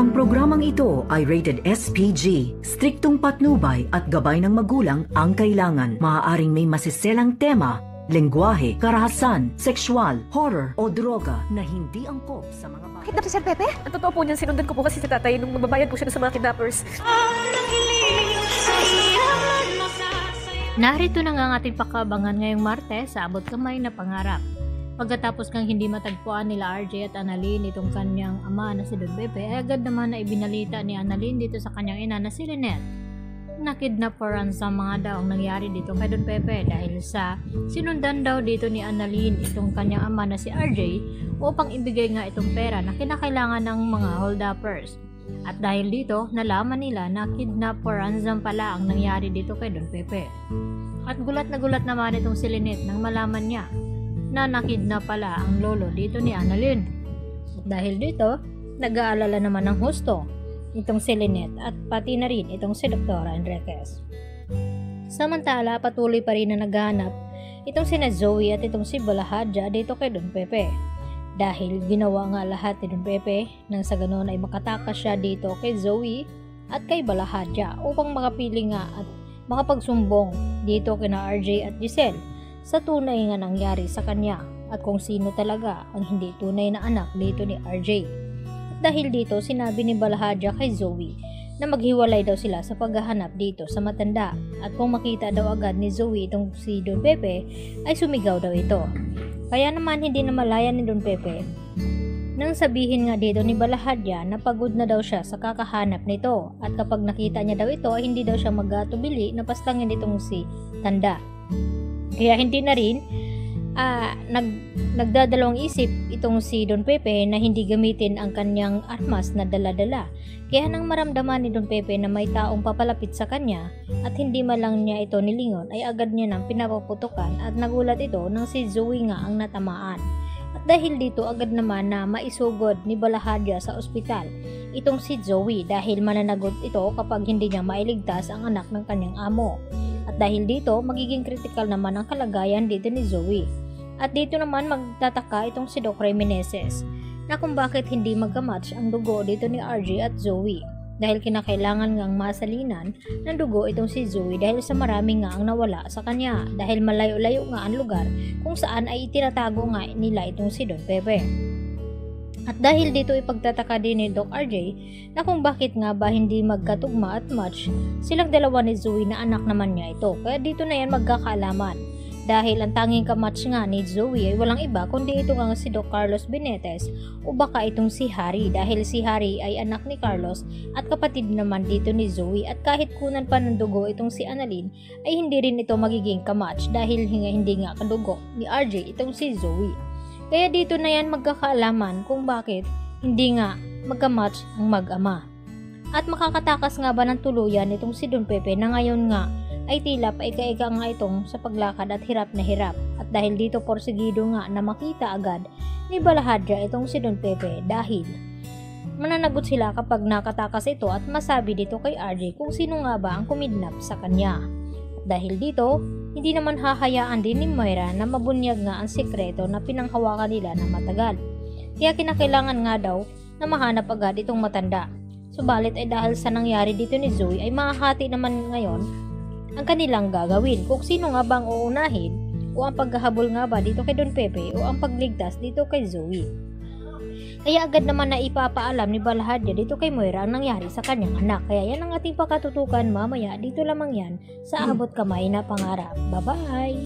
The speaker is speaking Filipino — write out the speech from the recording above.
Ang programang ito ay rated SPG. Striktong patnubay at gabay ng magulang ang kailangan. Maaaring may masiselang tema, lengguwahe, karahasan, sexual, horror o droga na hindi angkop sa mga bata. Kidnap si Sir Pepe? Ang totoo po niyan, sinundan ko po kasi si tatay nung mababayad po siya sa mga kidnappers. Narito na nga ang ating pakabangan ngayong Martes sa abot kamay na pangarap. Pagkatapos ng hindi matagpuan nila RJ at Annalyn itong kanyang ama na si Don Pepe, ay agad naman na ibinalita ni Annalyn dito sa kanyang ina na si Lynette. Nakidnap for ransom mga daw ang nangyari dito kay Don Pepe dahil sa sinundan daw dito ni Annalyn itong kanyang ama na si RJ upang ibigay nga itong pera na kinakailangan ng mga hold-uppers. At dahil dito, nalaman nila na kidnap for ransom pala ang nangyari dito kay Don Pepe. At gulat na gulat naman itong si Lynette nang malaman niya na nakidnap pala ang lolo dito ni Annalyn. At dahil dito, nag-aalala naman ng husto itong si Lynette at pati na rin itong si Dr. Enriquez. Samantala, patuloy pa rin na naghahanap itong si Zoe at itong si Balahadja dito kay Don Pepe. Dahil ginawa nga lahat ni Don Pepe nang sa ganoon ay makatakas siya dito kay Zoe at kay Balahadja upang makapili nga at makapagsumbong dito kina RJ at Giselle sa tunay nga nangyari sa kanya at kung sino talaga ang hindi tunay na anak dito ni RJ. At dahil dito, sinabi ni Balahadja kay Zoe na maghiwalay daw sila sa paghahanap dito sa matanda at kung makita daw agad ni Zoe itong si Don Pepe ay sumigaw daw ito. Kaya naman hindi na malaya ni Don Pepe nang sabihin nga dito ni Balahadja na pagod na daw siya sa kakahanap nito at kapag nakita niya daw ito ay hindi daw siya magatubili na pastangin itong si Tanda. Kaya hindi na rin nagdadalawang isip itong si Don Pepe na hindi gamitin ang kanyang armas na dala-dala. Kaya nang maramdaman ni Don Pepe na may taong papalapit sa kanya at hindi man lang niya ito nilingon ay agad niya nang pinapaputukan at nagulat ito nang si Zoe nga ang natamaan. At dahil dito agad naman na maisugod ni Balahadja sa ospital itong si Zoe dahil mananagot ito kapag hindi niya mailigtas ang anak ng kanyang amo. At dahil dito, magiging critical naman ang kalagayan dito ni Zoe. At dito naman magtataka itong si Doc Meneses na kung bakit hindi magkamatch ang dugo dito ni RJ at Zoe. Dahil kinakailangan ngang masalinan ng dugo itong si Zoe dahil sa marami nga ang nawala sa kanya. Dahil malayo-layo nga ang lugar kung saan ay itinatago nga nila itong si Don Pepe. At dahil dito ipagtataka din ni Doc RJ na kung bakit nga ba hindi magkatugma at match silang dalawa ni Zoe na anak naman niya ito. Kaya dito na yan magkakaalaman. Dahil ang tanging kamatch nga ni Zoe ay walang iba kundi ito nga si Doc Carlos Benitez o baka itong si Harry dahil si Harry ay anak ni Carlos at kapatid naman dito ni Zoe at kahit kunan pa ng dugo itong si Annalyn ay hindi rin ito magiging kamatch dahil hindi nga kadugo ni RJ itong si Zoe. Kaya dito na yan magkakaalaman kung bakit hindi nga magkamatch ang mag-ama. At makakatakas nga ba ng tuluyan itong si Don Pepe na ngayon nga ay tila paika-ika nga itong sa paglakad at hirap na hirap. At dahil dito porsigido nga na makita agad ni Balahadja itong si Don Pepe dahil mananagot sila kapag nakatakas ito at masabi dito kay RJ kung sino nga ba ang kumidnap sa kanya. Dahil dito, hindi naman hahayaan din ni Moira na mabunyag nga ang sekreto na pinanghawakan nila na matagal. Kaya kinakailangan nga daw na mahanap agad itong matanda. Subalit ay dahil sa nangyari dito ni Zoe ay mahahati naman ngayon ang kanilang gagawin. Kung sino nga bang uunahin o ang paghahabol nga ba dito kay Don Pepe o ang pagligtas dito kay Zoe. Kaya agad naman na ipapaalam ni Balahadja dito kay Moira ang nangyari sa kanyang anak. Kaya yan ang ating pakatutukan mamaya. Dito lamang yan sa abot kamay na pangarap. Bye-bye!